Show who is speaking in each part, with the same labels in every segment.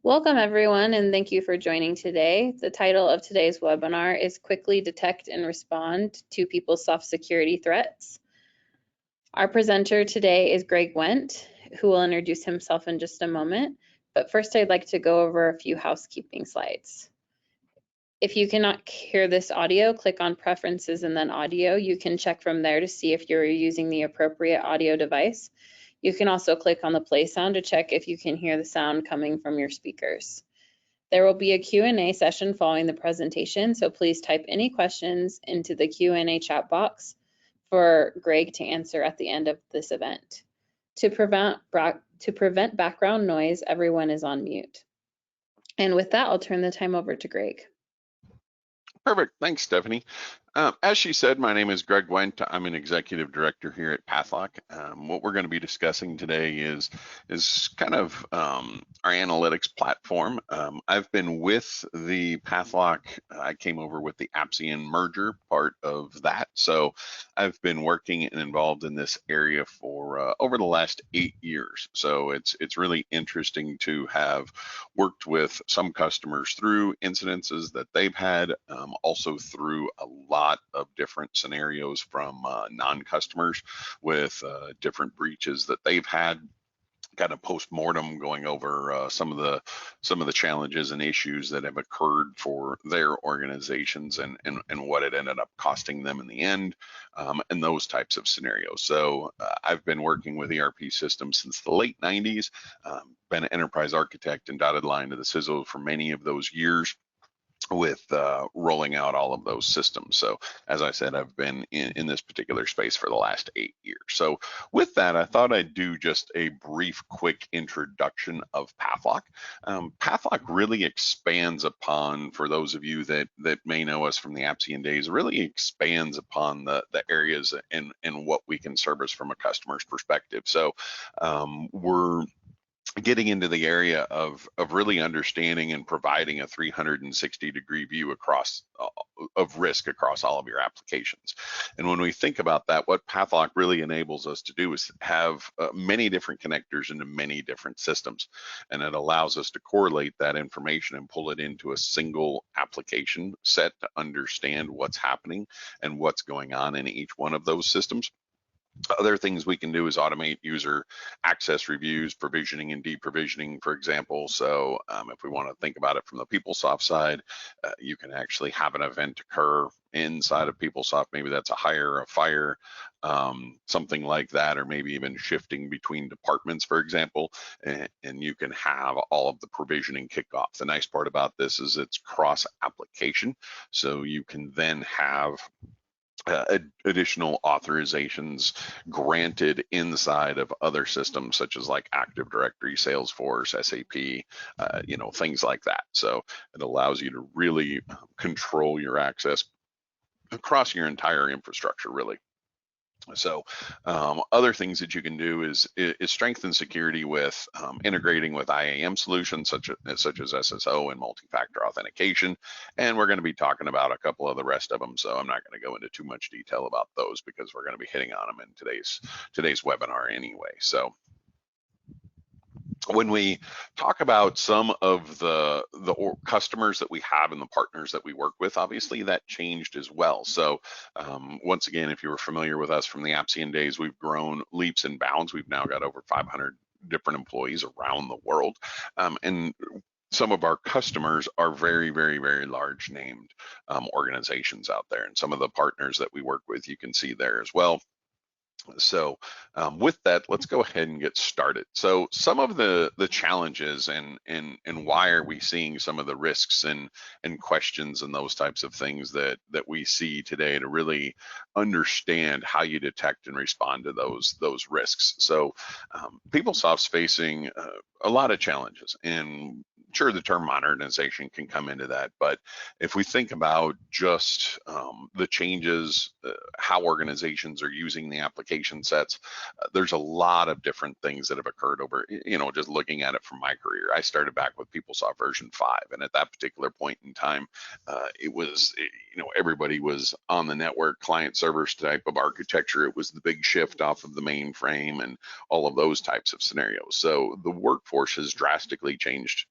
Speaker 1: Welcome everyone, and thank you for joining today. The title of today's webinar is Quickly Detect and Respond to PeopleSoft Security Threats. Our presenter today is Greg Wendt, who will introduce himself in just a moment. But first, I'd like to go over a few housekeeping slides. If you cannot hear this audio, click on Preferences and then Audio. You can check from there to see if you're using the appropriate audio device. You can also click on the play sound to check if you can hear the sound coming from your speakers. There will be a Q&A session following the presentation, so please type any questions into the Q&A chat box for Greg to answer at the end of this event. To prevent background noise, everyone is on mute. And with that, I'll turn the time over to Greg.
Speaker 2: Perfect. Thanks, Stephanie. As she said, my name is Greg Wendt. I'm an executive director here at Pathlock. What we're going to be discussing today is kind of our analytics platform. I've been with the Pathlock. I came over with the Apsian merger part of that. So I've been working and involved in this area for over the last 8 years. So it's really interesting to have worked with some customers through incidences that they've had, also through a lot of different scenarios from non-customers with different breaches that they've had, kind of post-mortem going over some of the challenges and issues that have occurred for their organizations and what it ended up costing them in the end, and those types of scenarios. So I've been working with ERP systems since the late 90s, been an enterprise architect and dotted line to the CISO for many of those years, with rolling out all of those systems. So as I said, I've been in this particular space for the last 8 years. So with that, I thought I'd do just a brief, quick introduction of Pathlock. Pathlock really expands upon, for those of you that may know us from the Apsian days, really expands upon the areas and what we can service from a customer's perspective. So we're getting into the area of really understanding and providing a 360-degree view across of risk across all of your applications. And when we think about that, what Pathlock really enables us to do is have many different connectors into many different systems, and it allows us to correlate that information and pull it into a single application set to understand what's happening and what's going on in each one of those systems. Other things we can do is automate user access reviews, provisioning and deprovisioning, for example. So if we want to think about it from the PeopleSoft side, you can actually have an event occur inside of PeopleSoft. Maybe that's a hire, a fire, something like that, or maybe even shifting between departments, for example, and you can have all of the provisioning kick off. The nice part about this is it's cross application. So you can then have additional authorizations granted inside of other systems such as like Active Directory, Salesforce, SAP, things like that. So it allows you to really control your access across your entire infrastructure, really. So other things that you can do is strengthen security with integrating with IAM solutions such as SSO and multi-factor authentication. And we're going to be talking about a couple of the rest of them. So I'm not going to go into too much detail about those because we're going to be hitting on them in today's webinar anyway. So when we talk about some of the customers that we have and the partners that we work with, obviously that changed as well. So once again, if you were familiar with us from the Apsian days, we've grown leaps and bounds. We've now got over 500 different employees around the world. And some of our customers are very, very, very large named organizations out there. And some of the partners that we work with, you can see there as well. So with that, let's go ahead and get started. So some of the challenges and why are we seeing some of the risks and questions and those types of things that we see today to really understand how you detect and respond to those risks. So PeopleSoft's facing a lot of challenges, and sure, the term modernization can come into that, but if we think about just the changes, how organizations are using the application sets, there's a lot of different things that have occurred over, just looking at it from my career. I started back with PeopleSoft version 5, and at that particular point in time, it was everybody was on the network client server type of architecture. It was the big shift off of the mainframe and all of those types of scenarios. So the workforce has drastically changed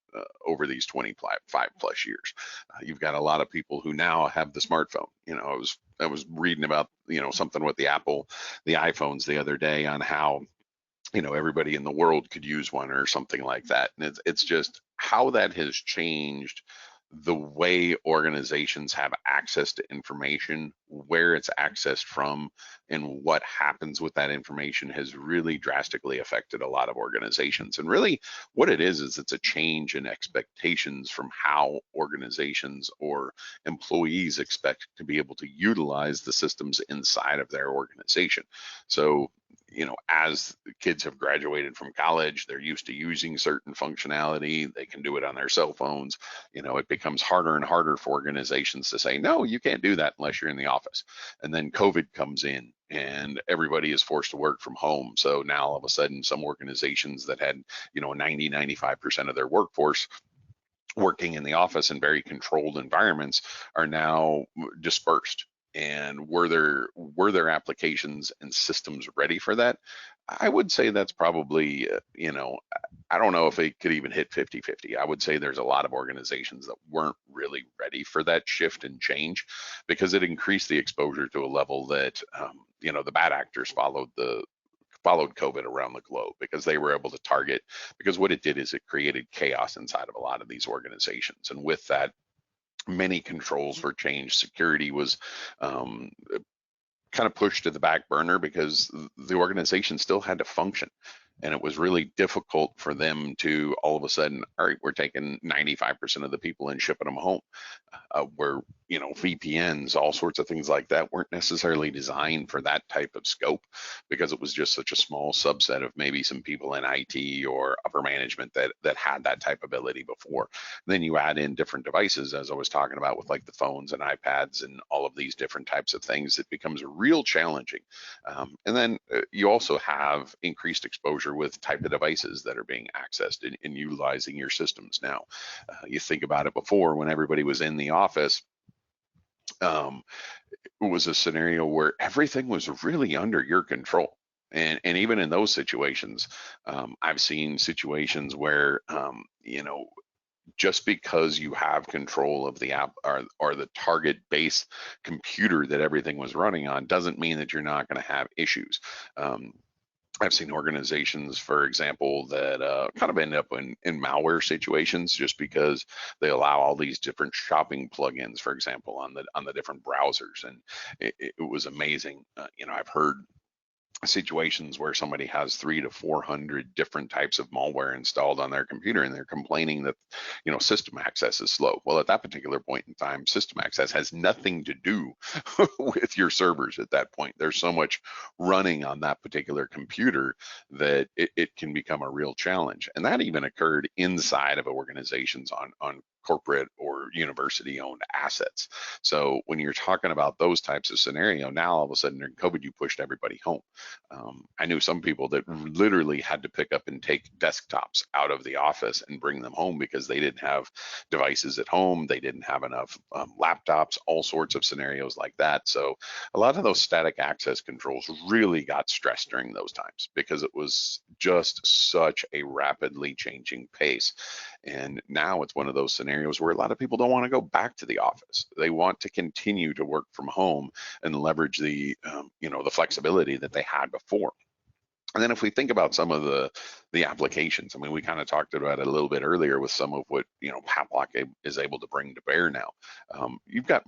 Speaker 2: over these 25 plus years. You've got a lot of people who now have the smartphone. I was reading about something with the iPhones the other day on how everybody in the world could use one or something like that. And it's just how that has changed the way organizations have access to information, where it's accessed from, and what happens with that information has really drastically affected a lot of organizations. And really what it is it's a change in expectations from how organizations or employees expect to be able to utilize the systems inside of their organization. So as kids have graduated from college, they're used to using certain functionality. They can do it on their cell phones. It becomes harder and harder for organizations to say, no, you can't do that unless you're in the office. And then COVID comes in and everybody is forced to work from home. So now all of a sudden, some organizations that had, 90, 95% of their workforce working in the office in very controlled environments are now dispersed. And were their applications and systems ready for that? I would say that's probably, I don't know if it could even hit 50-50. I would say there's a lot of organizations that weren't really ready for that shift and change because it increased the exposure to a level that, the bad actors followed COVID around the globe because they were able to target, because what it did is it created chaos inside of a lot of these organizations. And with that, many controls were changed. Security was um, kind of pushed to the back burner because the organization still had to function. And it was really difficult for them to all of a sudden, all right, we're taking 95% of the people and shipping them home. Where, VPNs, all sorts of things like that weren't necessarily designed for that type of scope because it was just such a small subset of maybe some people in IT or upper management that had that type of ability before. Then you add in different devices, as I was talking about with like the phones and iPads and all of these different types of things, it becomes real challenging. And then you also have increased exposure with type of devices that are being accessed and utilizing your systems now. You think about it before when everybody was in the office, um, it was a scenario where everything was really under your control. And even in those situations, I've seen situations where, just because you have control of the app or the target base computer that everything was running on doesn't mean that you're not going to have issues. I've seen organizations, for example, that kind of end up in malware situations just because they allow all these different shopping plugins, for example, on the different browsers, and it was amazing. I've heard situations where somebody has 300 to 400 different types of malware installed on their computer and they're complaining that system access is slow. Well, at that particular point in time, system access has nothing to do with your servers. At that point, there's so much running on that particular computer that it can become a real challenge. And that even occurred inside of organizations on corporate or university owned assets. So when you're talking about those types of scenario, now all of a sudden during COVID, you pushed everybody home. I knew some people that literally had to pick up and take desktops out of the office and bring them home because they didn't have devices at home. They didn't have enough laptops, all sorts of scenarios like that. So a lot of those static access controls really got stressed during those times because it was just such a rapidly changing pace. And now it's one of those scenarios where a lot of people don't want to go back to the office. They want to continue to work from home and leverage the flexibility that they had before. And then if we think about some of the applications, I mean, we kind of talked about it a little bit earlier with some of what Pathlock is able to bring to bear now. You've got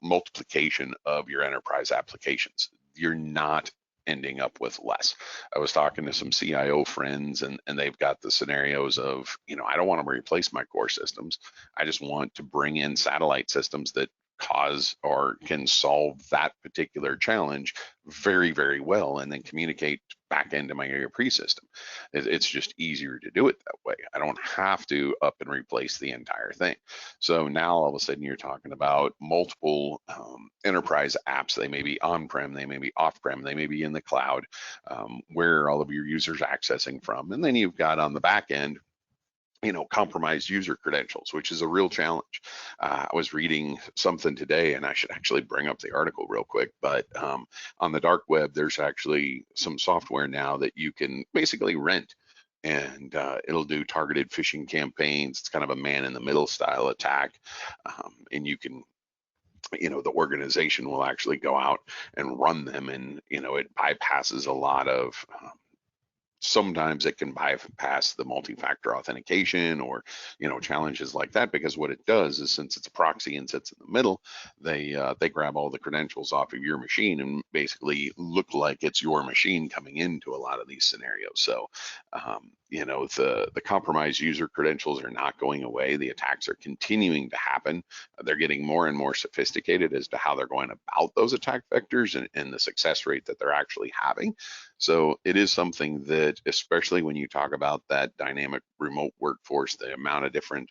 Speaker 2: multiplication of your enterprise applications. You're not ending up with less. I was talking to some CIO friends and they've got the scenarios of, I don't want to replace my core systems. I just want to bring in satellite systems that cause or can solve that particular challenge very, very well and then communicate back into my ERP system. It's just easier to do it that way. I don't have to up and replace the entire thing. So now all of a sudden you're talking about multiple enterprise apps. They may be on-prem, they may be off-prem, they may be in the cloud, where all of your users accessing from. And then you've got on the back end, compromised user credentials, which is a real challenge. I was reading something today, and I should actually bring up the article real quick, but on the dark web, there's actually some software now that you can basically rent, and it'll do targeted phishing campaigns. It's kind of a man in the middle style attack. And you can, the organization will actually go out and run them, and it bypasses a lot of sometimes it can bypass the multi-factor authentication, or challenges like that, because what it does is, since it's a proxy and sits in the middle, they grab all the credentials off of your machine and basically look like it's your machine coming into a lot of these scenarios. So the compromised user credentials are not going away. The attacks are continuing to happen. They're getting more and more sophisticated as to how they're going about those attack vectors, and the success rate that they're actually having. So it is something that, especially when you talk about that dynamic remote workforce, the amount of different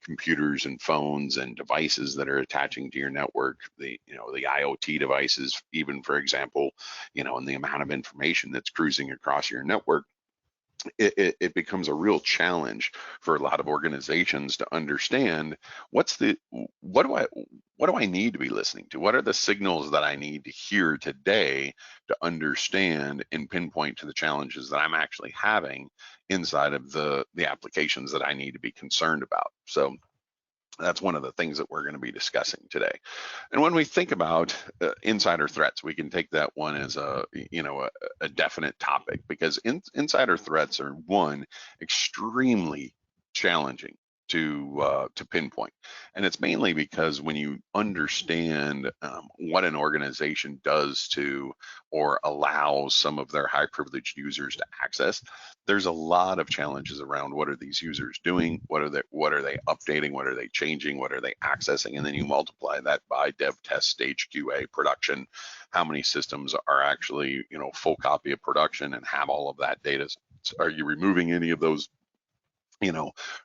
Speaker 2: computers and phones and devices that are attaching to your network, the IoT devices, even, for example, and the amount of information that's cruising across your network, it becomes a real challenge for a lot of organizations to understand what do I need to be listening to? What are the signals that I need to hear today to understand and pinpoint to the challenges that I'm actually having inside of the applications that I need to be concerned about? So that's one of the things that we're going to be discussing today. And when we think about insider threats, we can take that one as a definite topic, because insider threats are, one, extremely challenging to pinpoint, and it's mainly because when you understand what an organization does to, or allows some of their high privileged users to access, there's a lot of challenges around what are these users doing, what are they updating, what are they changing, what are they accessing, and then you multiply that by dev, test, stage, QA, production. How many systems are actually full copy of production and have all of that data? Are you removing any of those,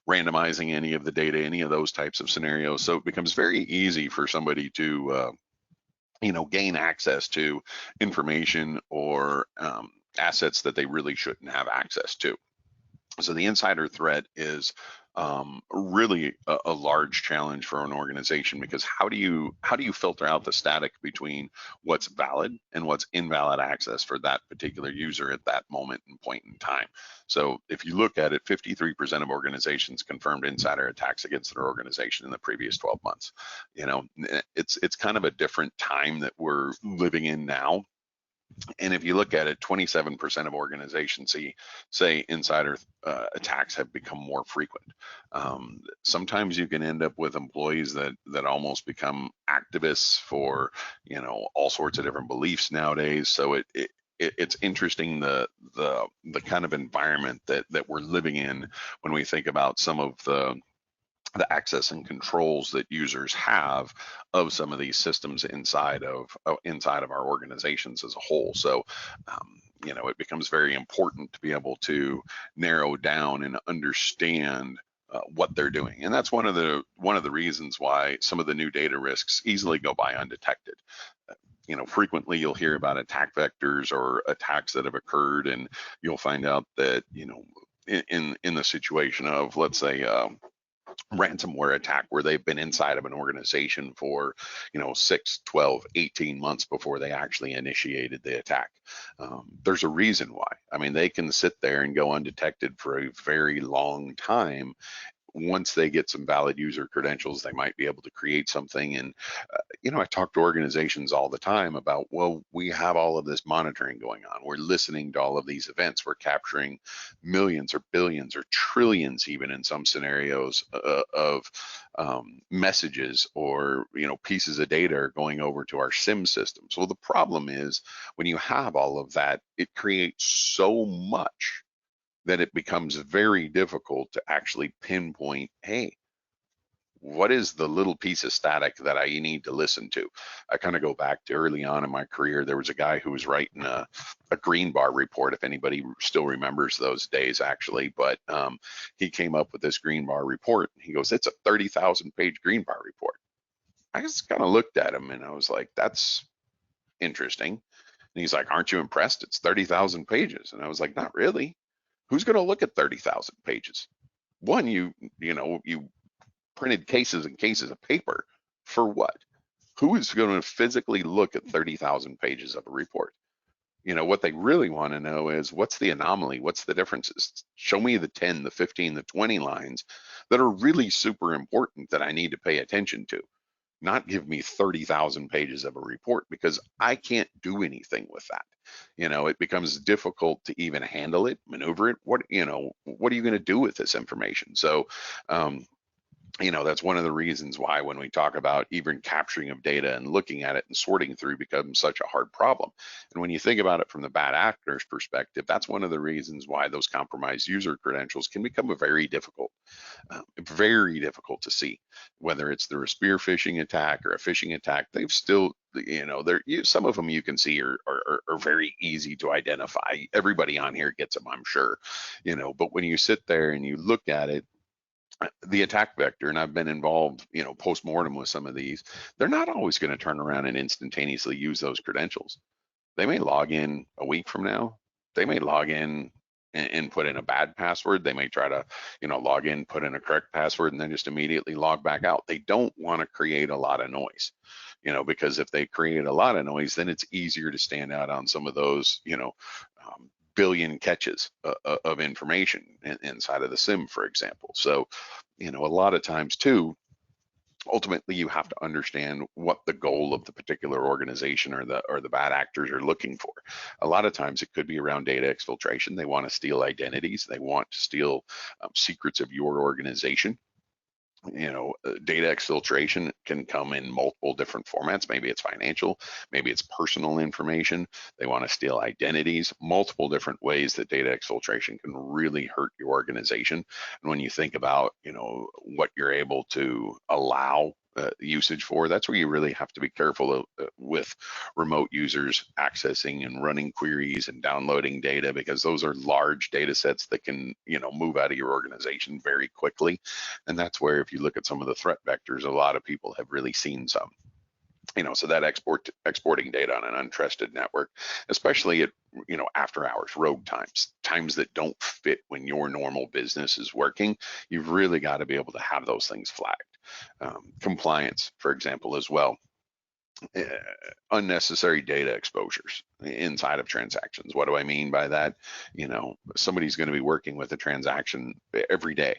Speaker 2: randomizing any of the data, any of those types of scenarios? So it becomes very easy for somebody to gain access to information or assets that they really shouldn't have access to. So the insider threat is really a large challenge for an organization, because how do you filter out the static between what's valid and what's invalid access for that particular user at that moment and point in time? So if you look at it, 53% of organizations confirmed insider attacks against their organization in the previous 12 months. It's kind of a different time that we're living in now. And if you look at it, 27% of organizations say insider attacks have become more frequent. Sometimes you can end up with employees that almost become activists for all sorts of different beliefs nowadays. So it's interesting the kind of environment that we're living in when we think about some of the access and controls that users have of some of these systems inside of our organizations as a whole. So it becomes very important to be able to narrow down and understand what they're doing, and that's one of the reasons why some of the new data risks easily go by undetected. Frequently you'll hear about attack vectors or attacks that have occurred, and you'll find out that in the situation of, let's say, ransomware attack, where they've been inside of an organization for 6, 12, 18 months before they actually initiated the attack. There's a reason why. I mean, they can sit there and go undetected for a very long time. Once they get some valid user credentials, they might be able to create something. And I talk to organizations all the time about, well, we have all of this monitoring going on. We're listening to all of these events. We're capturing millions or billions or trillions, even in some scenarios, of messages or pieces of data are going over to our SIM systems. Well, the problem is, when you have all of that, it creates so much that it becomes very difficult to actually pinpoint, hey, what is the little piece of static that I need to listen to? I kind of go back to early on in my career. There was a guy who was writing a green bar report, if anybody still remembers those days, actually. But he came up with this green bar report. He goes, it's a 30,000 page green bar report. I just kind of looked at him and I was like, that's interesting. And he's like, aren't you impressed? It's 30,000 pages. And I was like, not really. Who's going to look at 30,000 pages? One, you printed cases and cases of paper for what? Who is going to physically look at 30,000 pages of a report? What they really want to know is what's the anomaly? What's the differences? Show me the 10, the 15, the 20 lines that are really super important that I need to pay attention to. Not give me 30,000 pages of a report, because I can't do anything with that. It becomes difficult to even handle it, maneuver it. What are you going to do with this information? So, that's one of the reasons why when we talk about even capturing of data and looking at it and sorting through becomes such a hard problem. And when you think about it from the bad actor's perspective, that's one of the reasons why those compromised user credentials can become very difficult to see, whether it's through a spear phishing attack or a phishing attack. They've still, some of them you can see are very easy to identify. Everybody on here gets them, I'm sure, but when you sit there and you look at it, the attack vector, and I've been involved, post-mortem with some of these, they're not always going to turn around and instantaneously use those credentials. They may log in a week from now. They may log in and put in a bad password. They may try to, log in, put in a correct password, and then just immediately log back out. They don't want to create a lot of noise, because if they create a lot of noise, then it's easier to stand out on some of those, billion catches of information inside of the SIM, for example. So, a lot of times too, ultimately you have to understand what the goal of the particular organization or the bad actors are looking for. A lot of times it could be around data exfiltration. They want to steal identities. They want to steal secrets of your organization. Data exfiltration can come in multiple different formats. Maybe it's financial, maybe it's personal information. They want to steal identities, multiple different ways that data exfiltration can really hurt your organization. And when you think about, what you're able to allow usage for, that's where you really have to be careful with remote users accessing and running queries and downloading data, because those are large data sets that can, move out of your organization very quickly. And that's where, if you look at some of the threat vectors, a lot of people have really seen some. So that exporting data on an untrusted network, especially at, after hours, rogue times that don't fit when your normal business is working, you've really got to be able to have those things flagged. Compliance, for example, as well. Uh, Unnecessary data exposures inside of transactions. What do I mean by that? Somebody's going to be working with a transaction every day.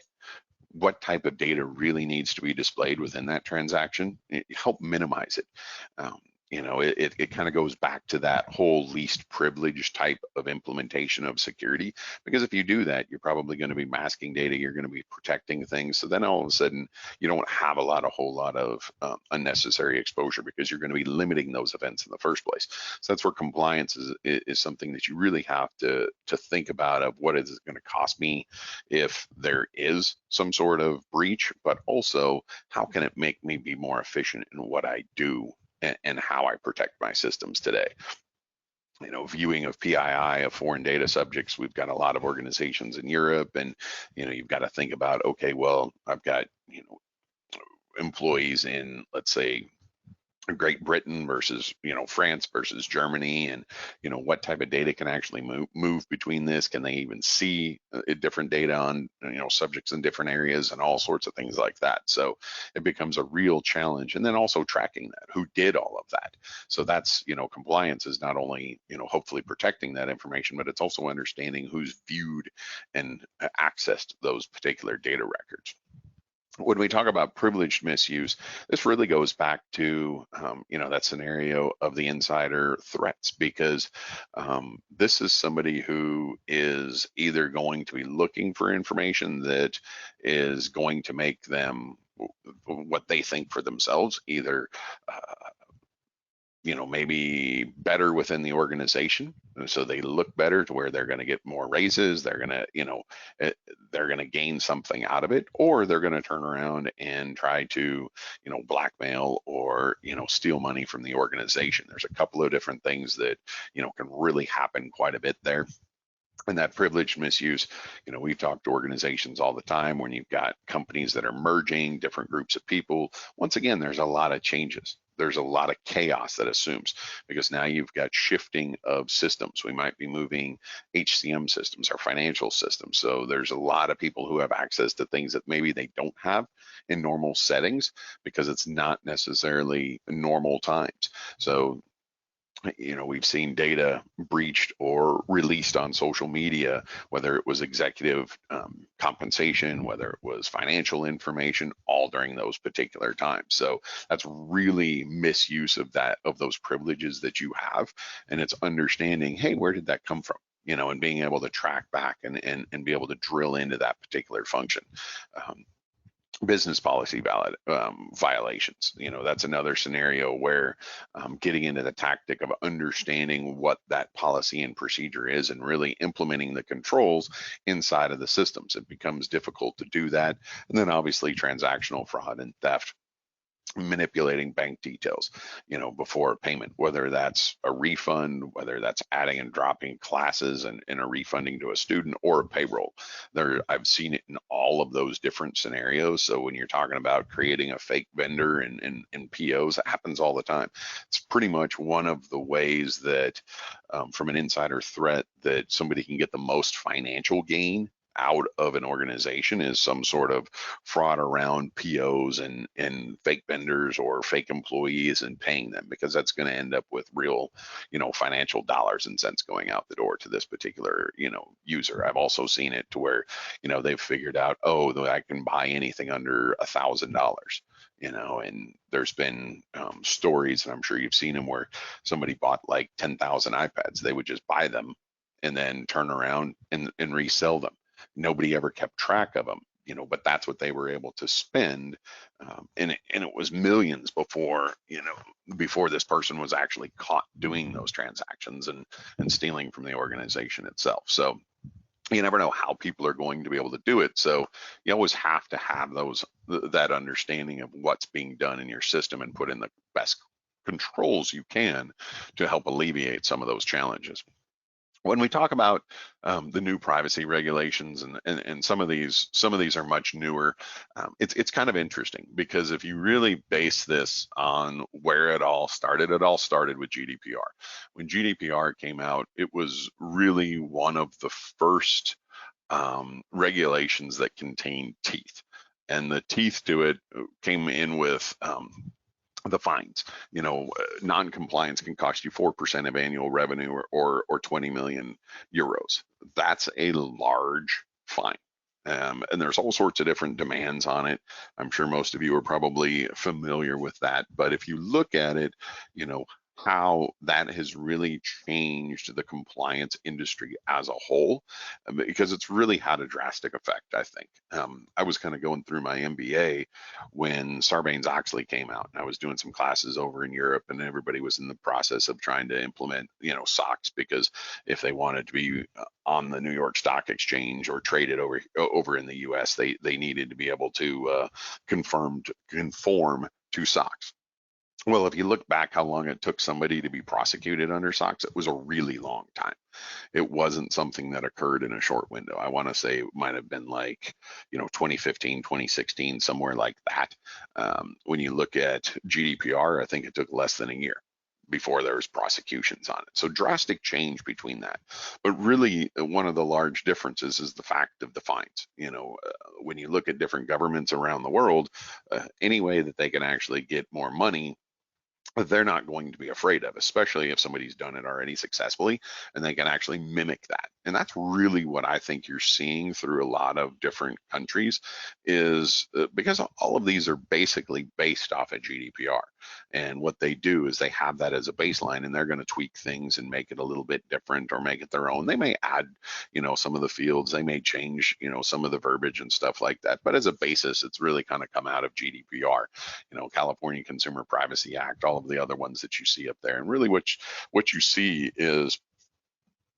Speaker 2: What type of data really needs to be displayed within that transaction? Help minimize it. It kind of goes back to that whole least privilege type of implementation of security, because if you do that, you're probably going to be masking data, you're going to be protecting things. So then all of a sudden, you don't have a whole lot of unnecessary exposure, because you're going to be limiting those events in the first place. So that's where compliance is something that you really have to think about, of what is it going to cost me if there is some sort of breach, but also how can it make me be more efficient in what I do and how I protect my systems today. Viewing of PII of foreign data subjects. We've got a lot of organizations in Europe, and you've got to think about, okay, well, I've got employees in, let's say, Great Britain versus France versus Germany, and what type of data can actually move between this. Can they even see different data on subjects in different areas, and all sorts of things like that. So it becomes a real challenge. And then also tracking that, who did all of that. So that's compliance is not only hopefully protecting that information, but it's also understanding who's viewed and accessed those particular data records. When we talk about privileged misuse, this really goes back to that scenario of the insider threats, because this is somebody who is either going to be looking for information that is going to make them what they think for themselves, either maybe better within the organization, so they look better to where they're going to get more raises, they're going to they're going to gain something out of it, or they're going to turn around and try to blackmail or steal money from the organization. There's a couple of different things that can really happen quite a bit there. And that privilege misuse, we've talked to organizations all the time when you've got companies that are merging different groups of people. Once again, there's a lot of changes. there's a lot of chaos that assumes, because now you've got shifting of systems. We might be moving HCM systems, our financial systems. So there's a lot of people who have access to things that maybe they don't have in normal settings because it's not necessarily normal times. So we've seen data breached or released on social media, whether it was executive compensation, whether it was financial information, all during those particular times. So that's really misuse of those privileges that you have. And it's understanding, hey, where did that come from? And being able to track back and be able to drill into that particular function. Business policy violations. That's another scenario where getting into the tactic of understanding what that policy and procedure is and really implementing the controls inside of the systems. It becomes difficult to do that. And then obviously transactional fraud and theft, manipulating bank details, before payment, whether that's a refund, whether that's adding and dropping classes and a refunding to a student or a payroll. I've seen it in all of those different scenarios. So when you're talking about creating a fake vendor and POs, it happens all the time. It's pretty much one of the ways that from an insider threat that somebody can get the most financial gain out of an organization is some sort of fraud around POs and fake vendors or fake employees and paying them, because that's going to end up with real, financial dollars and cents going out the door to this particular, user. I've also seen it to where, they've figured out, oh, that I can buy anything under $1,000. And there's been stories, and I'm sure you've seen them, where somebody bought like 10,000 iPads. They would just buy them and then turn around and resell them. Nobody ever kept track of them, but that's what they were able to spend. And it was millions before this person was actually caught doing those transactions and stealing from the organization itself. So you never know how people are going to be able to do it. So you always have to have that understanding of what's being done in your system and put in the best controls you can to help alleviate some of those challenges. When we talk about the new privacy regulations and some of these are much newer, it's kind of interesting, because if you really base this on where it all started with GDPR. When GDPR came out, it was really one of the first regulations that contained teeth, and the teeth to it came in with the fines. Non-compliance can cost you 4% of annual revenue or 20 million euros. That's a large fine. And there's all sorts of different demands on it. I'm sure most of you are probably familiar with that. But if you look at it, how that has really changed the compliance industry as a whole, because it's really had a drastic effect, I think. I was kind of going through my MBA when Sarbanes-Oxley came out, and I was doing some classes over in Europe, and everybody was in the process of trying to implement, SOX, because if they wanted to be on the New York Stock Exchange or traded over in the US, they needed to be able to conform to SOX. Well, if you look back how long it took somebody to be prosecuted under SOX, it was a really long time. It wasn't something that occurred in a short window. I want to say it might have been like, 2015, 2016, somewhere like that. When you look at GDPR, I think it took less than a year before there was prosecutions on it. So drastic change between that. But really, one of the large differences is the fact of the fines. When you look at different governments around the world, any way that they can actually get more money, they're not going to be afraid of, especially if somebody's done it already successfully and they can actually mimic that. And that's really what I think you're seeing through a lot of different countries, is because all of these are basically based off of GDPR. And what they do is they have that as a baseline, and they're going to tweak things and make it a little bit different or make it their own. They may add, some of the fields, they may change, some of the verbiage and stuff like that. But as a basis, it's really kind of come out of GDPR, California Consumer Privacy Act, all of the other ones that you see up there. And really what you see is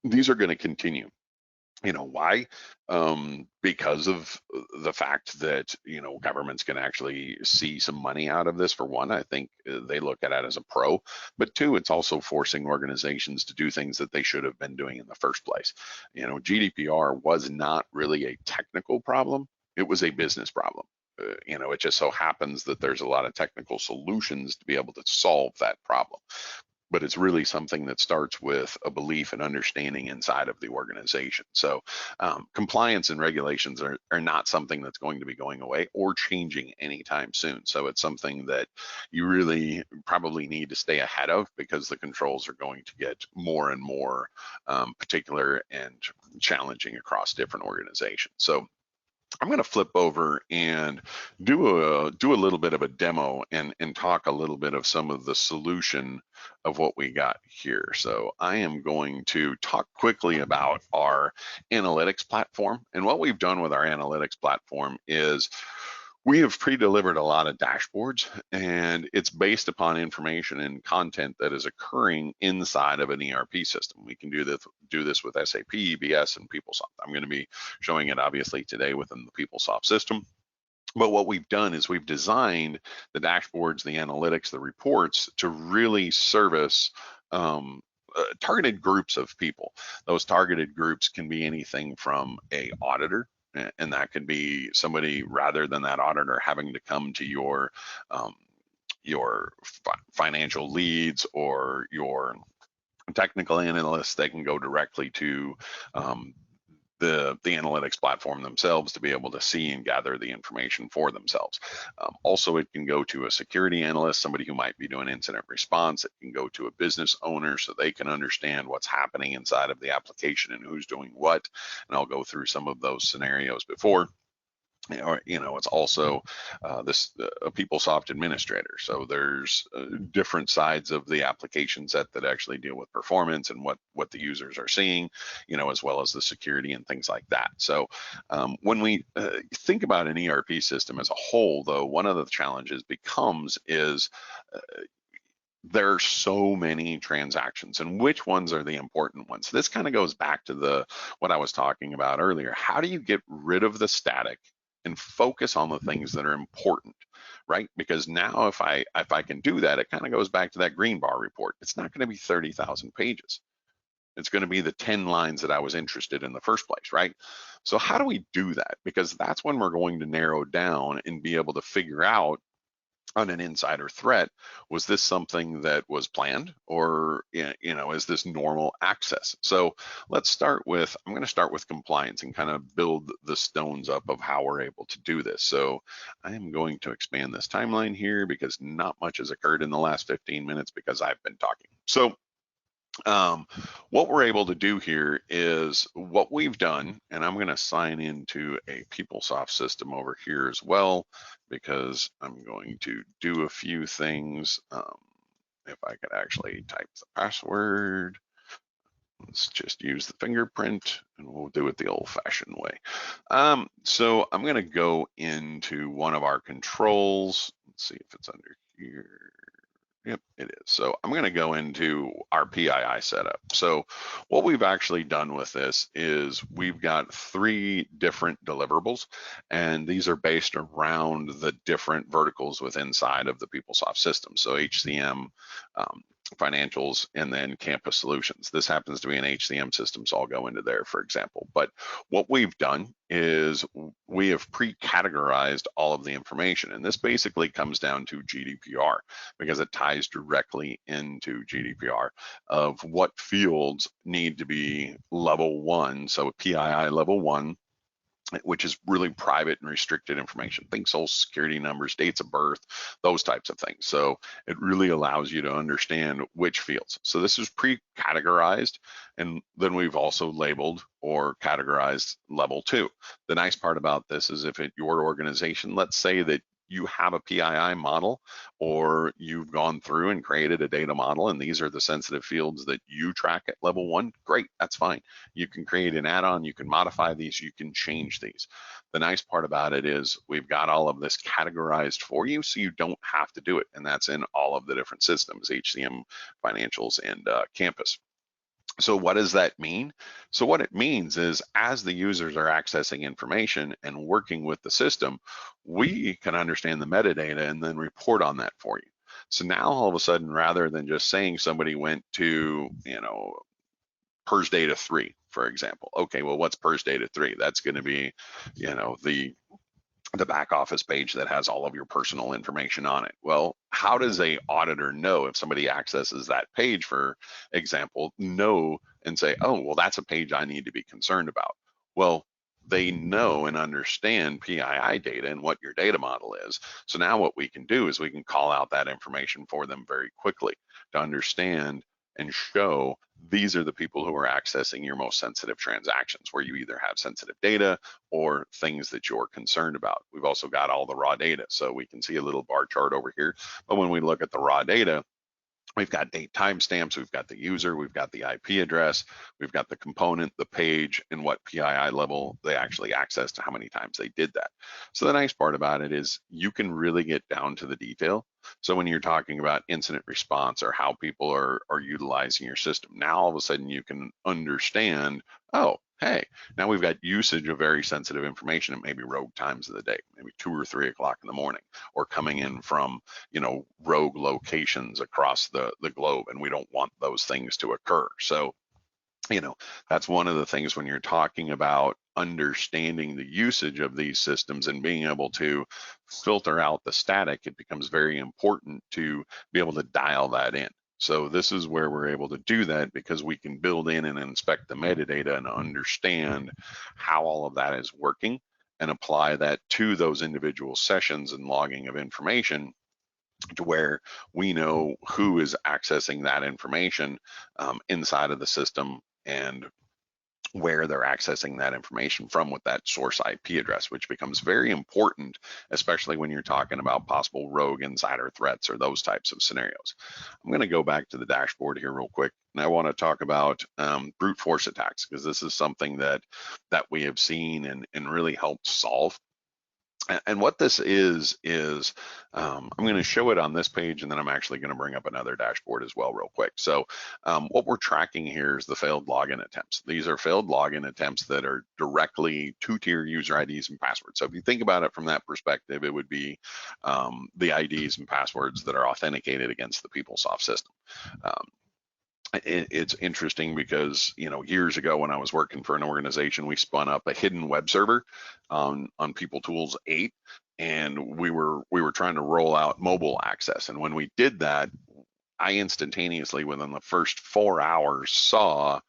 Speaker 2: these are going to continue. Why? Because of the fact that, governments can actually see some money out of this. For one, I think they look at it as a pro, but two, it's also forcing organizations to do things that they should have been doing in the first place. GDPR was not really a technical problem. It was a business problem. it just so happens that there's a lot of technical solutions to be able to solve that problem. But it's really something that starts with a belief and understanding inside of the organization. So compliance and regulations are not something that's going to be going away or changing anytime soon. So it's something that you really probably need to stay ahead of, because the controls are going to get more and more particular and challenging across different organizations. So I'm going to flip over and do a little bit of a demo and talk a little bit of some of the solution of what we got here. So I am going to talk quickly about our analytics platform. And what we've done with our analytics platform is we have pre-delivered a lot of dashboards, and it's based upon information and content that is occurring inside of an ERP system. We can do this with SAP, EBS, and PeopleSoft. I'm going to be showing it obviously today within the PeopleSoft system. But what we've done is we've designed the dashboards, the analytics, the reports to really service targeted groups of people. Those targeted groups can be anything from a auditor, and that could be somebody, rather than that auditor having to come to your financial leads or your technical analysts, they can go directly to the analytics platform themselves to be able to see and gather the information for themselves. Also, it can go to a security analyst, somebody who might be doing incident response. It can go to a business owner so they can understand what's happening inside of the application and who's doing what. And I'll go through some of those scenarios before. Or, it's also a PeopleSoft administrator. So there's different sides of the application set that actually deal with performance and what the users are seeing, as well as the security and things like that. So when we think about an ERP system as a whole, though, one of the challenges is there are so many transactions, and which ones are the important ones? This kind of goes back to what I was talking about earlier. How do you get rid of the static and focus on the things that are important, right? Because now if I can do that, it kind of goes back to that green bar report. It's not going to be 30,000 pages. It's going to be the 10 lines that I was interested in the first place, right? So how do we do that? Because that's when we're going to narrow down and be able to figure out on an insider threat, was this something that was planned, or is this normal access? So I'm going to start with compliance and kind of build the stones up of how we're able to do this. So I am going to expand this timeline here because not much has occurred in the last 15 minutes because I've been talking. So what we're able to do here is what we've done, and I'm going to sign into a PeopleSoft system over here as well, because I'm going to do a few things. If I could actually type the password, let's just use the fingerprint and we'll do it the old-fashioned way. So I'm going to go into one of our controls. Let's see if it's under here. Yep, it is. So I'm going to go into our Pii setup. So what we've actually done with this is we've got 3 different deliverables, and these are based around the different verticals within inside of the PeopleSoft system. So HCM, financials, and then campus solutions. This happens to be an HCM system, so I'll go into there, for example. But what we've done is we have pre-categorized all of the information, and this basically comes down to GDPR, because it ties directly into GDPR of what fields need to be level 1, so PII level 1, which is really private and restricted information. Think social security numbers, dates of birth, those types of things. So it really allows you to understand which fields. So this is pre-categorized, and then we've also labeled or categorized level 2. The nice part about this is if at your organization, let's say that you have a PII model, or you've gone through and created a data model, and these are the sensitive fields that you track at level 1, great, that's fine. You can create an add-on, you can modify these, you can change these. The nice part about it is we've got all of this categorized for you, so you don't have to do it, and that's in all of the different systems, HCM, financials, and campus. So what does that mean? So what it means is, as the users are accessing information and working with the system, we can understand the metadata and then report on that for you. So now all of a sudden, rather than just saying somebody went to, PERS data 3, for example. Okay, well, what's PERS data 3? That's going to be, the the back office page that has all of your personal information on it. Well, how does a auditor know if somebody accesses that page, for example, know and say, oh, well, that's a page I need to be concerned about? Well, they know and understand PII data and what your data model is. So now what we can do is we can call out that information for them very quickly to understand and show these are the people who are accessing your most sensitive transactions, where you either have sensitive data or things that you're concerned about. We've also got all the raw data, so we can see a little bar chart over here. But when we look at the raw data, we've got date timestamps, we've got the user, we've got the IP address, we've got the component, the page, and what PII level they actually accessed, how many times they did that. So the nice part about it is you can really get down to the detail. So when you're talking about incident response or how people are utilizing your system, now all of a sudden you can understand, oh, hey, now we've got usage of very sensitive information at maybe rogue times of the day, maybe 2 or 3 o'clock in the morning, or coming in from, rogue locations across the globe, and we don't want those things to occur. So, that's one of the things when you're talking about understanding the usage of these systems and being able to filter out the static, it becomes very important to be able to dial that in. So this is where we're able to do that, because we can build in and inspect the metadata and understand how all of that is working and apply that to those individual sessions and logging of information, to where we know who is accessing that information inside of the system, and where they're accessing that information from with that source IP address, which becomes very important, especially when you're talking about possible rogue insider threats or those types of scenarios. I'm going to go back to the dashboard here real quick, and I want to talk about brute force attacks, because this is something that we have seen and really helped solve. And what this is I'm going to show it on this page, and then I'm actually going to bring up another dashboard as well real quick. So what we're tracking here is the failed login attempts. These are failed login attempts that are directly two-tier user IDs and passwords. So if you think about it from that perspective, it would be the IDs and passwords that are authenticated against the PeopleSoft system. It's interesting because, years ago when I was working for an organization, we spun up a hidden web server on PeopleTools 8, and we were trying to roll out mobile access. And when we did that, I instantaneously, within the first 4 hours, saw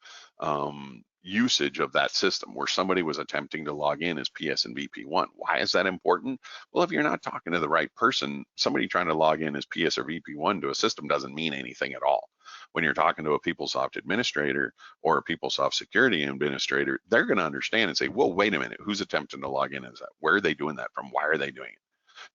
Speaker 2: usage of that system where somebody was attempting to log in as PS and VP1. Why is that important? Well, if you're not talking to the right person, somebody trying to log in as PS or VP1 to a system doesn't mean anything at all. When you're talking to a PeopleSoft administrator or a PeopleSoft security administrator, they're going to understand and say, well, wait a minute, who's attempting to log in as that? Where are they doing that from? Why are they doing it?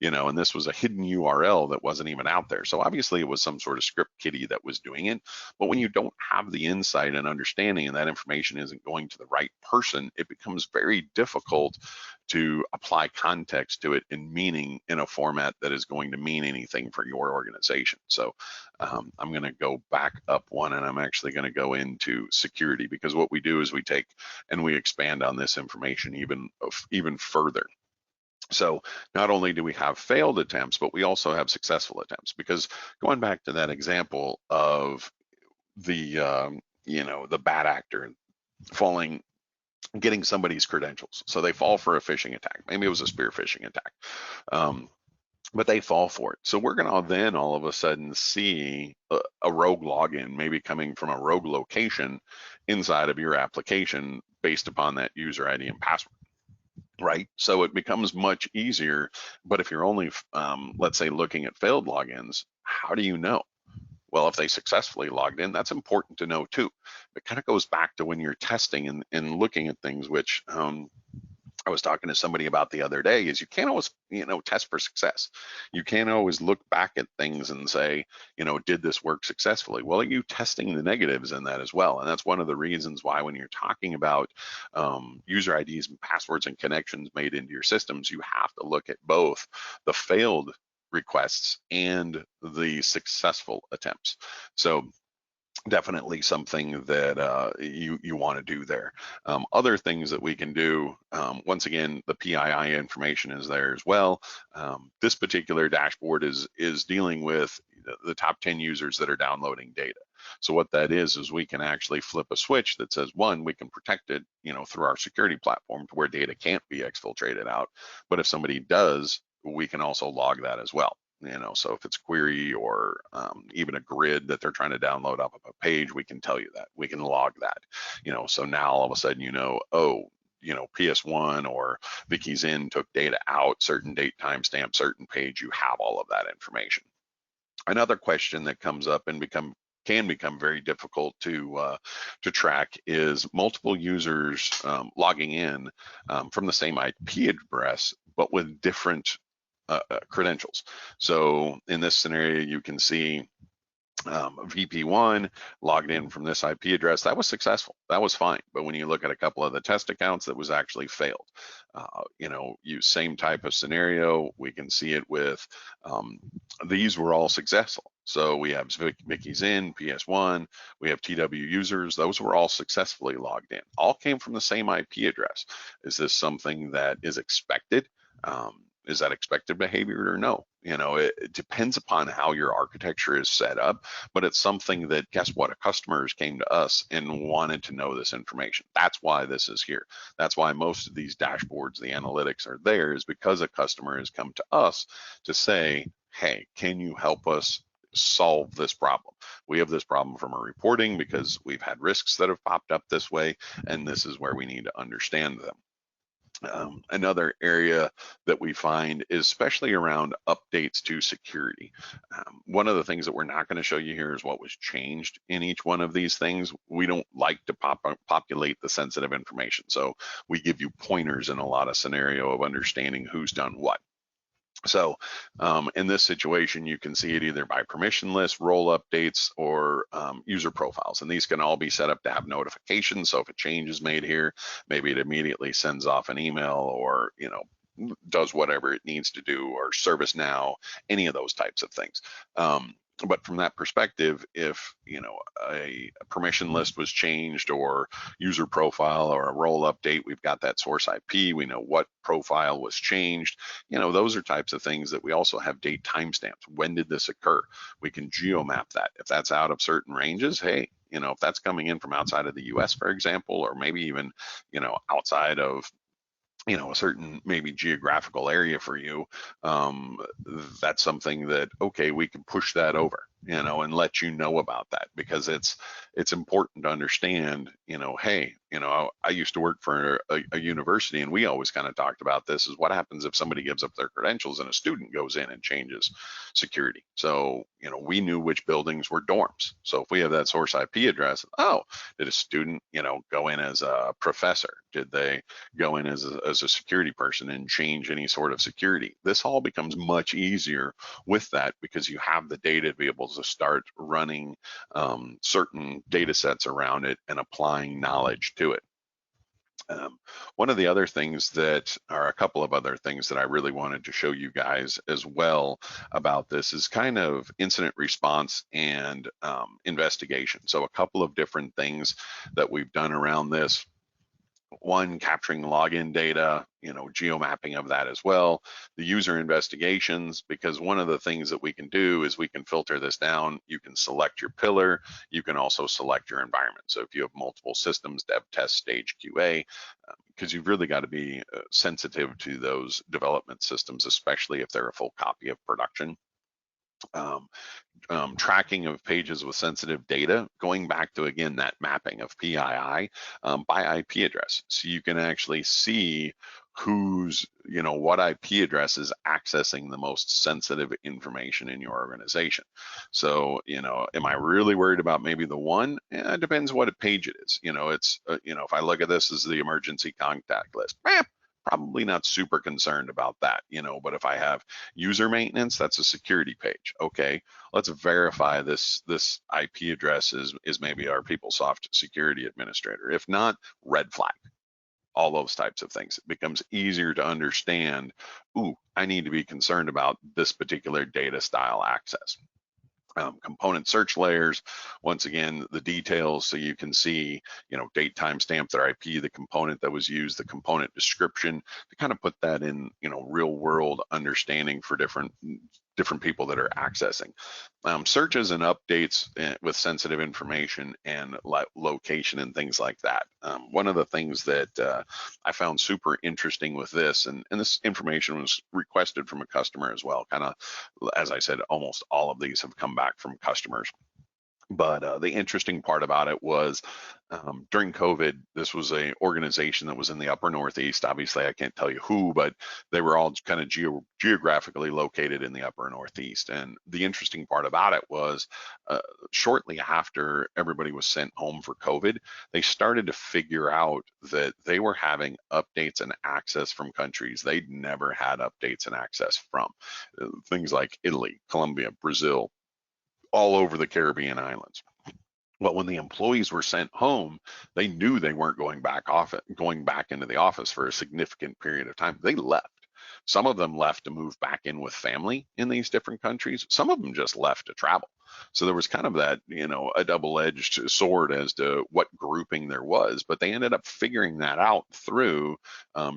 Speaker 2: And this was a hidden URL that wasn't even out there. So obviously it was some sort of script kiddie that was doing it. But when you don't have the insight and understanding, and that information isn't going to the right person, it becomes very difficult to apply context to it and meaning in a format that is going to mean anything for your organization. So I'm going to go back up one, and I'm actually going to go into security, because what we do is we take and we expand on this information even further. So not only do we have failed attempts, but we also have successful attempts, because going back to that example of the the bad actor getting somebody's credentials. So they fall for a phishing attack. Maybe it was a spear phishing attack, but they fall for it. So we're going to then all of a sudden see a rogue login, maybe coming from a rogue location inside of your application based upon that user ID and password. Right. So it becomes much easier. But if you're only, let's say, looking at failed logins, how do you know? Well, if they successfully logged in, that's important to know too. It kind of goes back to when you're testing and looking at things, which I was talking to somebody about the other day, is you can't always, test for success. You can't always look back at things and say, did this work successfully? Well, are you testing the negatives in that as well? And that's one of the reasons why when you're talking about user IDs and passwords and connections made into your systems, you have to look at both the failed requests and the successful attempts. So definitely something that you want to do there. Other things that we can do, once again, the PII information is there as well. This particular dashboard is dealing with the top 10 users that are downloading data. So what that is we can actually flip a switch that says, one, we can protect it, through our security platform to where data can't be exfiltrated out. But if somebody does, we can also log that as well. So if it's query or even a grid that they're trying to download off of a page, we can tell you that. We can log that. So now all of a sudden, oh, PS1 or Vicky's in took data out, certain date, timestamp, certain page, you have all of that information. Another question that comes up and can become very difficult to track is multiple users logging in from the same IP address, but with different credentials. So in this scenario, you can see VP1 logged in from this IP address. That was successful. That was fine. But when you look at a couple of the test accounts, that was actually failed. Use same type of scenario. We can see it with these were all successful. So we have Vicky's in, PS1, we have TW users. Those were all successfully logged in. All came from the same IP address. Is this something that is expected? Is that expected behavior or no? It depends upon how your architecture is set up, but it's something that, guess what, customers came to us and wanted to know this information. That's why this is here. That's why most of these dashboards, the analytics are there, is because a customer has come to us to say, hey, can you help us solve this problem? We have this problem from our reporting because we've had risks that have popped up this way, and this is where we need to understand them. Another area that we find is especially around updates to security. One of the things that we're not going to show you here is what was changed in each one of these things. We don't like to populate the sensitive information. So we give you pointers in a lot of scenario of understanding who's done what. So in this situation, you can see it either by permission list, role updates, or user profiles. And these can all be set up to have notifications. So if a change is made here, maybe it immediately sends off an email or, does whatever it needs to do, or ServiceNow, any of those types of things. But from that perspective, if a permission list was changed or user profile or a role update, we've got that source IP, we know what profile was changed. Those are types of things that we also have date timestamps. When did this occur? We can geomap that. If that's out of certain ranges, hey, if that's coming in from outside of the US, for example, or maybe even outside of a certain maybe geographical area for you, that's something that, okay, we can push that over, and let you know about that, because it's important to understand, hey, I used to work for a university, and we always kind of talked about this, is what happens if somebody gives up their credentials and a student goes in and changes security. So, we knew which buildings were dorms. So if we have that source IP address, oh, did a student, go in as a professor? Did they go in as a security person and change any sort of security? This all becomes much easier with that, because you have the data to be able to start running certain data sets around it and applying knowledge to it. One of the other things that are a couple of other things that I really wanted to show you guys as well about this is kind of incident response and investigation. So a couple of different things that we've done around this. One, capturing login data, geomapping of that as well. The user investigations, because one of the things that we can do is we can filter this down. You can select your pillar. You can also select your environment. So if you have multiple systems, dev, test, stage, QA, because you've really got to be sensitive to those development systems, especially if they're a full copy of production. Tracking of pages with sensitive data, going back to, again, that mapping of PII by IP address. So you can actually see who's, what IP address is accessing the most sensitive information in your organization. So, am I really worried about maybe the one? It depends what page it is. It's, if I look at this as the emergency contact list, probably not super concerned about that, but if I have user maintenance, that's a security page. Okay, let's verify this IP address is maybe our PeopleSoft security administrator. If not, red flag. All those types of things. It becomes easier to understand, ooh, I need to be concerned about this particular data style access. Component search layers, once again, the details, so you can see, date, timestamp, their IP, the component that was used, the component description, to kind of put that in, real world understanding for different different people that are accessing. Searches and updates with sensitive information and location and things like that. One of the things that I found super interesting with this, and this information was requested from a customer as well, kind of, as I said, almost all of these have come back from customers. But the interesting part about it was during COVID, this was a organization that was in the upper Northeast. Obviously, I can't tell you who, but they were all kind of geographically located in the upper Northeast. And the interesting part about it was shortly after everybody was sent home for COVID, they started to figure out that they were having updates and access from countries they'd never had updates and access from. Things like Italy, Colombia, Brazil, all over the Caribbean islands. Well, when the employees were sent home, they knew they weren't going back into the office for a significant period of time. They left. Some of them left to move back in with family in these different countries. Some of them just left to travel. So there was kind of that, a double-edged sword as to what grouping there was, but they ended up figuring that out through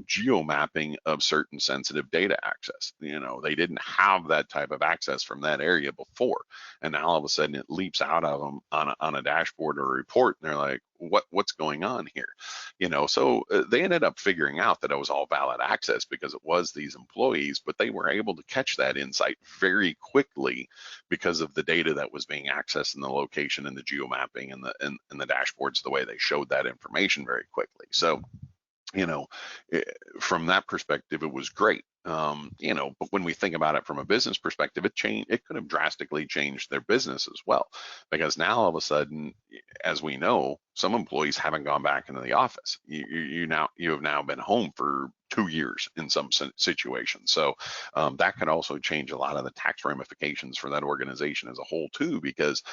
Speaker 2: geo-mapping of certain sensitive data access. They didn't have that type of access from that area before, and now all of a sudden it leaps out of them on a dashboard or a report, and they're like, what's going on here? So they ended up figuring out that it was all valid access because it was these employees, but they were able to catch that insight very quickly because of the data that was being accessed in the location and the geo mapping and the dashboards, the way they showed that information very quickly. So from that perspective, it was great. But when we think about it from a business perspective, it could have drastically changed their business as well, because now all of a sudden, as we know, some employees haven't gone back into the office. You have now been home for 2 years in some situations. So that could also change a lot of the tax ramifications for that organization as a whole too, because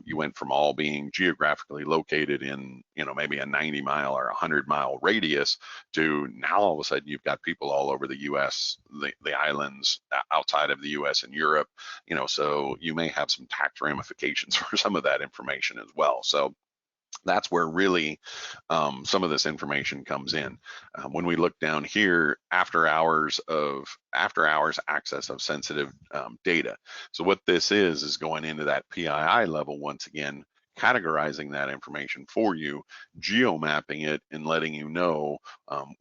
Speaker 2: you went from all being geographically located in, maybe a 90-mile or 100-mile radius to now all of a sudden you've got people all over the U.S., the islands outside of the U.S. and Europe, so you may have some tax ramifications for some of that information as well. So that's where really some of this information comes in. When we look down here, after hours access of sensitive data. So what this is going into that PII level once again, categorizing that information for you, geo-mapping it, and letting you know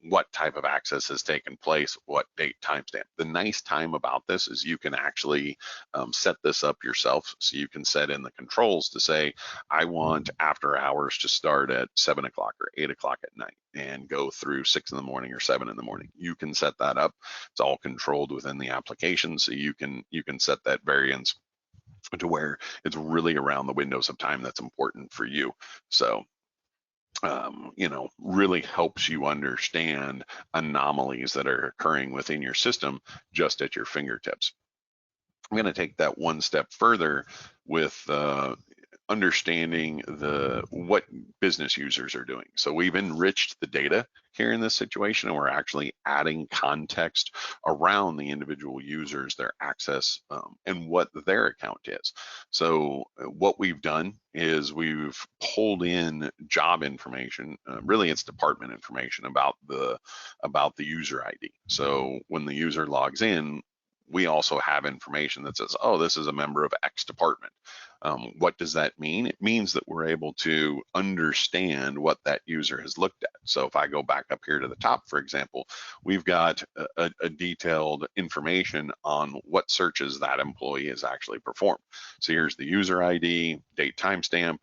Speaker 2: what type of access has taken place, what date, timestamp. The nice time about this is you can actually set this up yourself. So you can set in the controls to say, I want after hours to start at 7 o'clock or 8 o'clock at night and go through 6 in the morning or 7 in the morning. You can set that up. It's all controlled within the application, so you can set that variance to where it's really around the windows of time that's important for you. So really helps you understand anomalies that are occurring within your system just at your fingertips. I'm going to take that one step further with understanding what business users are doing. So we've enriched the data here in this situation, and we're actually adding context around the individual users, their access, and what their account is. So what we've done is we've pulled in job information, really it's department information about the user ID. So when the user logs in, we also have information that says, oh, this is a member of X department. What does that mean? It means that we're able to understand what that user has looked at. So if I go back up here to the top, for example, we've got a detailed information on what searches that employee has actually performed. So here's the user ID, date, timestamp,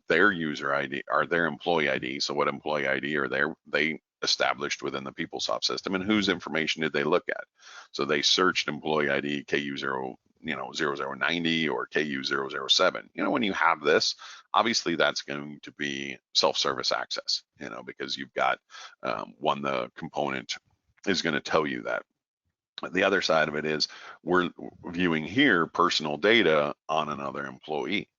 Speaker 2: their user ID, or their employee ID. So what employee ID are they established within the PeopleSoft system, and whose information did they look at? So they searched employee ID KU0, 0090 or KU007. When you have this, obviously that's going to be self-service access, because you've got the component is going to tell you that. The other side of it is we're viewing here personal data on another employee.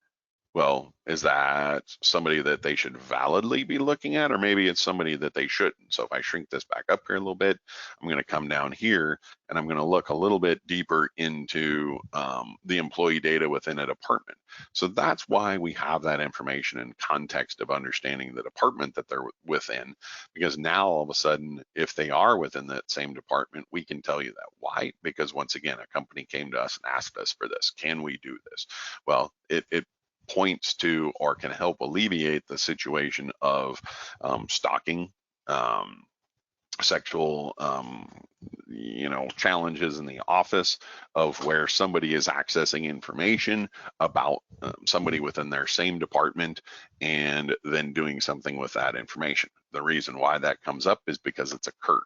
Speaker 2: Well, is that somebody that they should validly be looking at, or maybe it's somebody that they shouldn't? So if I shrink this back up here a little bit, I'm going to come down here and I'm going to look a little bit deeper into the employee data within a department. So that's why we have that information in context of understanding the department that they're within, because now all of a sudden, if they are within that same department, we can tell you that. Why? Because once again, a company came to us and asked us for this. Can we do this? Well, it points to or can help alleviate the situation of stalking, sexual challenges in the office, of where somebody is accessing information about somebody within their same department and then doing something with that information. The reason why that comes up is because it's occurred.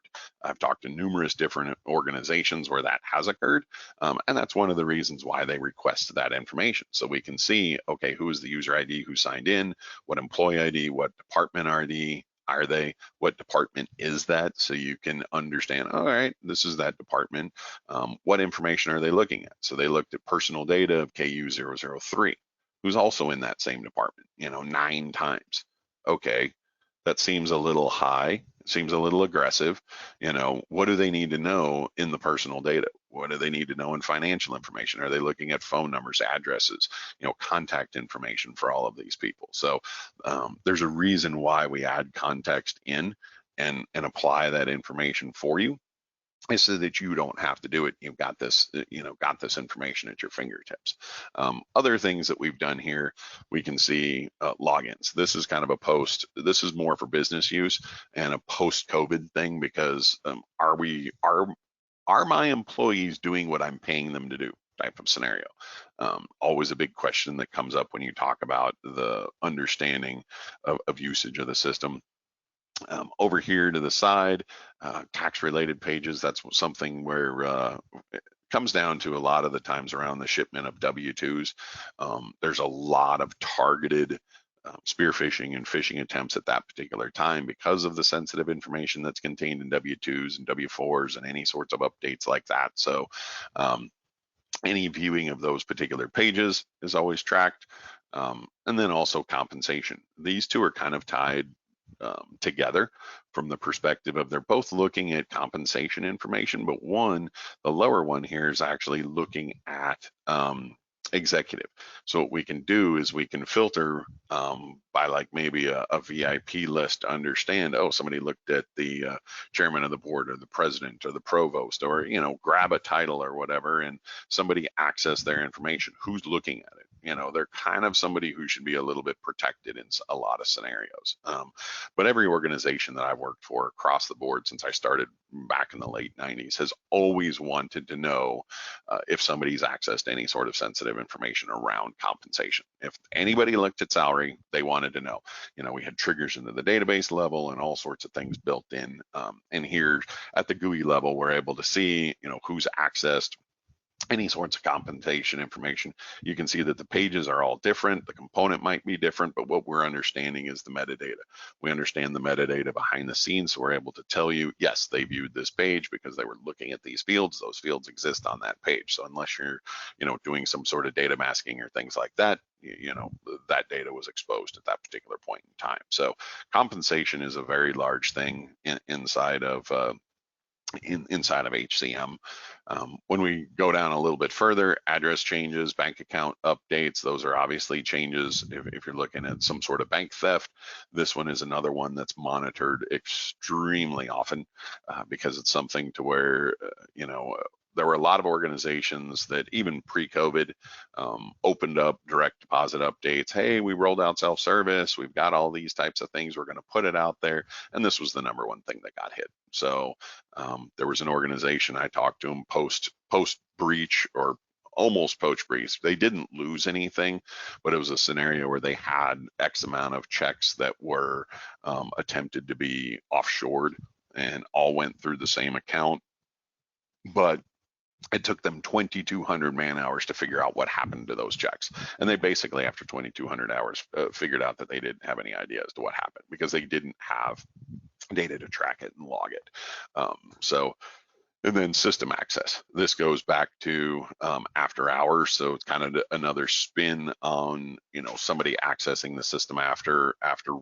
Speaker 2: I've talked to numerous different organizations where that has occurred, and that's one of the reasons why they request that information, so we can see, okay, who is the user ID who signed in, what employee ID, what department ID are they, what department is that, so you can understand, all right, this is that department. What information are they looking at? So they looked at personal data of KU003, who's also in that same department, 9 times. Okay, that seems a little high. It seems a little aggressive. What do they need to know in the personal data? What do they need to know in financial information? Are they looking at phone numbers, addresses, contact information for all of these people? So there's a reason why we add context in and apply that information for you, is so that you don't have to do it. You've got this, got this information at your fingertips. Other things that we've done here, we can see logins. This is kind of a post. This is more for business use and a post-COVID thing, because are my employees doing what I'm paying them to do? Type of scenario. Always a big question that comes up when you talk about the understanding of usage of the system. Over here to the side, tax related pages, that's something where it comes down to a lot of the times around the shipment of W-2s. There's a lot of targeted spear phishing and phishing attempts at that particular time because of the sensitive information that's contained in W-2s and W-4s and any sorts of updates like that. So any viewing of those particular pages is always tracked. And then also compensation. These two are kind of tied together from the perspective of they're both looking at compensation information, but the lower one here is actually looking at executive. So what we can do is we can filter by like maybe a VIP list to understand, oh, somebody looked at the chairman of the board or the president or the provost, or grab a title or whatever, and somebody access their information. Who's looking at it? They're kind of somebody who should be a little bit protected in a lot of scenarios. But every organization that I've worked for across the board since I started back in the late 90s has always wanted to know if somebody's accessed any sort of sensitive information around compensation. If anybody looked at salary, they wanted to know. We had triggers into the database level and all sorts of things built in. And here at the GUI level, we're able to see, who's accessed any sorts of compensation information. You can see that the pages are all different. The component might be different, but what we're understanding is the metadata. We understand the metadata behind the scenes, so we're able to tell you, yes, they viewed this page because they were looking at these fields. Those fields exist on that page. So unless you're, doing some sort of data masking or things like that, that data was exposed at that particular point in time. So compensation is a very large thing inside of HCM. When we go down a little bit further, address changes, bank account updates, those are obviously changes if you're looking at some sort of bank theft. This one is another one that's monitored extremely often because it's something to where, there were a lot of organizations that even pre-COVID opened up direct deposit updates. Hey, we rolled out self-service. We've got all these types of things. We're going to put it out there. And this was the number one thing that got hit. So there was an organization I talked to them post breach or almost post breach. They didn't lose anything, but it was a scenario where they had X amount of checks that were attempted to be offshored and all went through the same account. But it took them 2,200 man hours to figure out what happened to those checks. And they basically, after 2,200 hours, figured out that they didn't have any idea as to what happened because they didn't have data to track it and log it. So And then system access. This goes back to after hours, so it's kind of another spin on somebody accessing the system after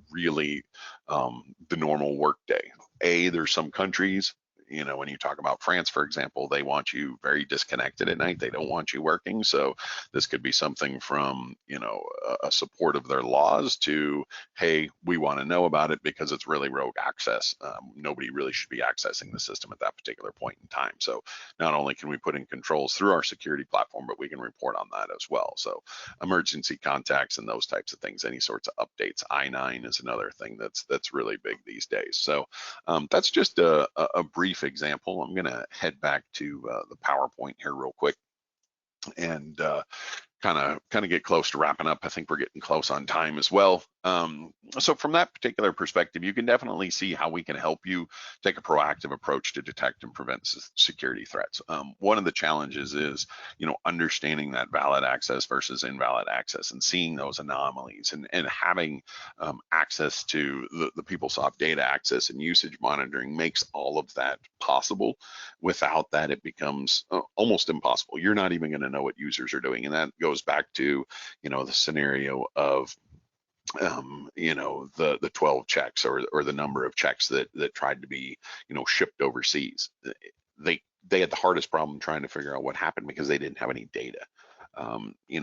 Speaker 2: really the normal workday. There's some countries, when you talk about France, for example, they want you very disconnected at night. They don't want you working. So this could be something from a support of their laws to, hey, we want to know about it because it's really rogue access. Nobody really should be accessing the system at that particular point in time. So not only can we put in controls through our security platform, but we can report on that as well. So emergency contacts and those types of things, any sorts of updates. I-9 is another thing that's really big these days. So that's just a brief example. I'm going to head back to the PowerPoint here real quick and kind of get close to wrapping up. I think we're getting close on time as well. So from that particular perspective, you can definitely see how we can help you take a proactive approach to detect and prevent security threats. One of the challenges is, understanding that valid access versus invalid access and seeing those anomalies and having access to the PeopleSoft data access and usage monitoring makes all of that possible. Without that, it becomes almost impossible. You're not even going to know what users are doing. And that goes back to, the scenario of the 12 checks or the number of checks that tried to be shipped overseas. They had the hardest problem trying to figure out what happened because they didn't have any data.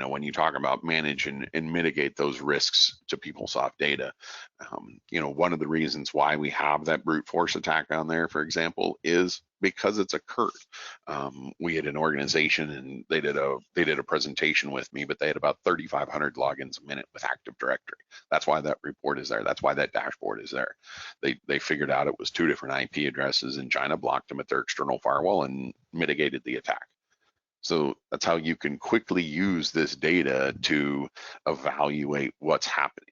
Speaker 2: When you talk about manage and mitigate those risks to PeopleSoft data, one of the reasons why we have that brute force attack on there, for example, is because it's occurred. We had an organization and they did a presentation with me, but they had about 3,500 logins a minute with Active Directory. That's why that report is there. That's why that dashboard is there. They figured out it was 2 different IP addresses, and China blocked them at their external firewall and mitigated the attack. So that's how you can quickly use this data to evaluate what's happening.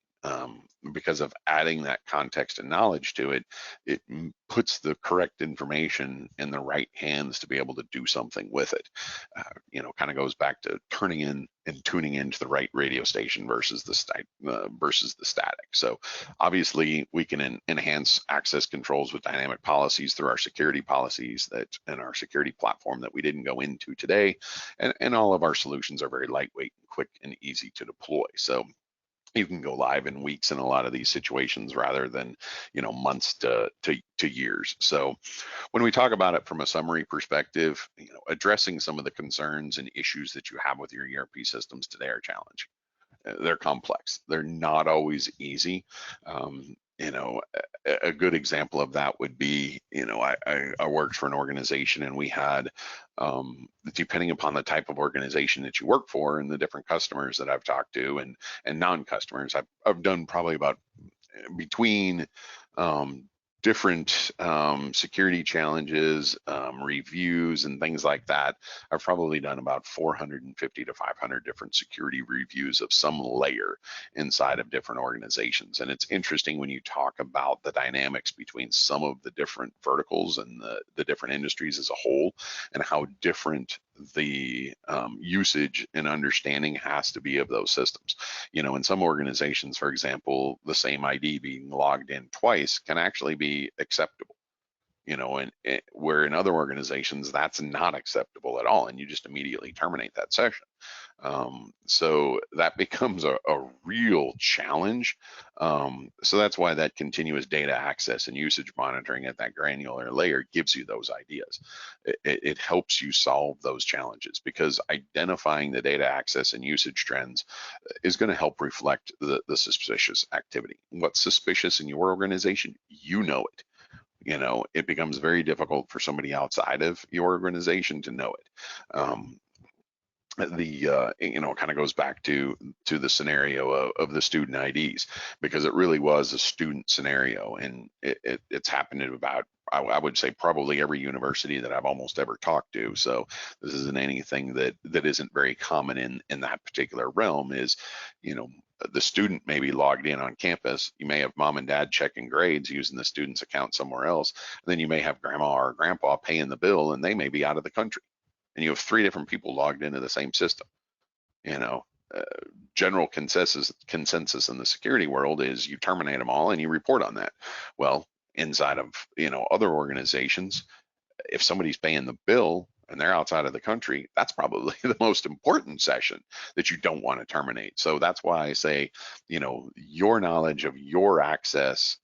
Speaker 2: Because of adding that context and knowledge to it, it puts the correct information in the right hands to be able to do something with it. Kind of goes back to turning in and tuning into the right radio station versus the static. So obviously we can enhance access controls with dynamic policies through our security policies and our security platform that we didn't go into today. And all of our solutions are very lightweight, quick, and easy to deploy. So you can go live in weeks in a lot of these situations rather than months to years. So when we talk about it from a summary perspective, addressing some of the concerns and issues that you have with your ERP systems today are challenging. They're complex. They're not always easy. A good example of that would be, I worked for an organization and we had, depending upon the type of organization that you work for and the different customers that I've talked to and non-customers, I've done probably about between different security challenges, reviews, and things like that. I've probably done about 450 to 500 different security reviews of some layer inside of different organizations. And it's interesting when you talk about the dynamics between some of the different verticals and the different industries as a whole, and how different the usage and understanding has to be of those systems. In some organizations, for example, the same ID being logged in twice can actually be acceptable. And where in other organizations that's not acceptable at all, and you just immediately terminate that session. So that becomes a real challenge. So that's why that continuous data access and usage monitoring at that granular layer gives you those ideas. It helps you solve those challenges, because identifying the data access and usage trends is going to help reflect the suspicious activity. What's suspicious in your organization, it. It becomes very difficult for somebody outside of your organization to know it. It kind of goes back to the scenario of the student IDs, because it really was a student scenario, and it's happened at about, I would say, probably every university that I've almost ever talked to. So this isn't anything that isn't very common in that particular realm. Is the student may be logged in on campus. You may have mom and dad checking grades using the student's account somewhere else. And then you may have grandma or grandpa paying the bill, and they may be out of the country. And you have 3 different people logged into the same system. General consensus in the security world is you terminate them all and you report on that. Well, inside of other organizations, if somebody's paying the bill and they're outside of the country, that's probably the most important session that you don't want to terminate. So that's why I say, your knowledge of your access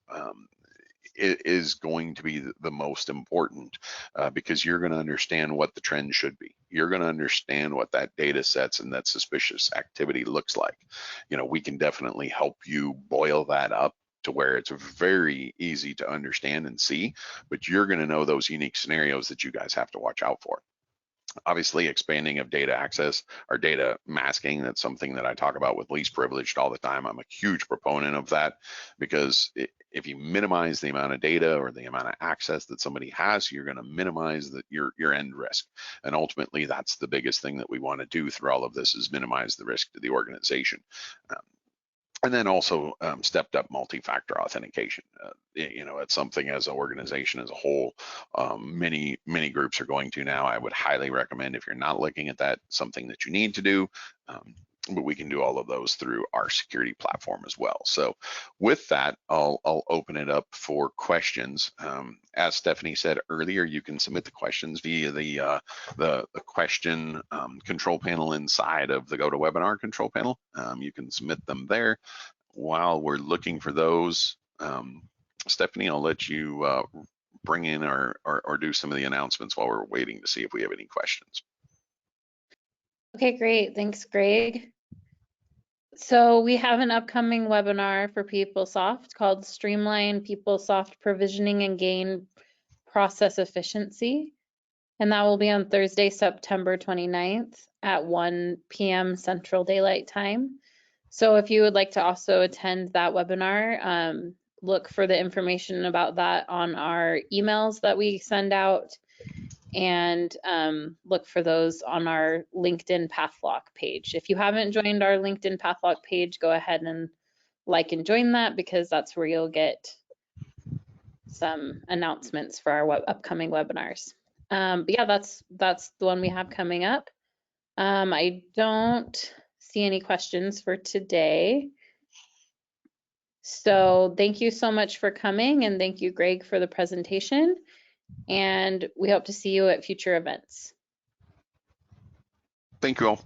Speaker 2: is going to be the most important, because you're going to understand what the trend should be. You're going to understand what that data sets and that suspicious activity looks like. We can definitely help you boil that up to where it's very easy to understand and see, but you're going to know those unique scenarios that you guys have to watch out for. Obviously, expanding of data access or data masking, that's something that I talk about with least privileged all the time. I'm a huge proponent of that, because if you minimize the amount of data or the amount of access that somebody has, you're going to minimize your end risk. And ultimately, that's the biggest thing that we want to do through all of this, is minimize the risk to the organization. And then also stepped up multi-factor authentication. It's something as an organization as a whole, many groups are going to now. I would highly recommend, if you're not looking at that, something that you need to do. But we can do all of those through our security platform as well. So with that, I'll open it up for questions. As Stephanie said earlier, you can submit the questions via the question control panel inside of the GoToWebinar control panel. You can submit them there. While we're looking for those, Stephanie, I'll let you bring in or do some of the announcements while we're waiting to see if we have any questions.
Speaker 1: Okay, great. Thanks, Greg. So we have an upcoming webinar for PeopleSoft called Streamline PeopleSoft Provisioning and Gain Process Efficiency. And that will be on Thursday, September 29th at 1 p.m. Central Daylight Time. So if you would like to also attend that webinar, look for the information about that on our emails that we send out, and look for those on our LinkedIn Pathlock page. If you haven't joined our LinkedIn Pathlock page, go ahead and like and join that, because that's where you'll get some announcements for our upcoming webinars. But yeah, that's the one we have coming up. I don't see any questions for today. So thank you so much for coming, and thank you, Greg, for the presentation. And we hope to see you at future events.
Speaker 2: Thank you all.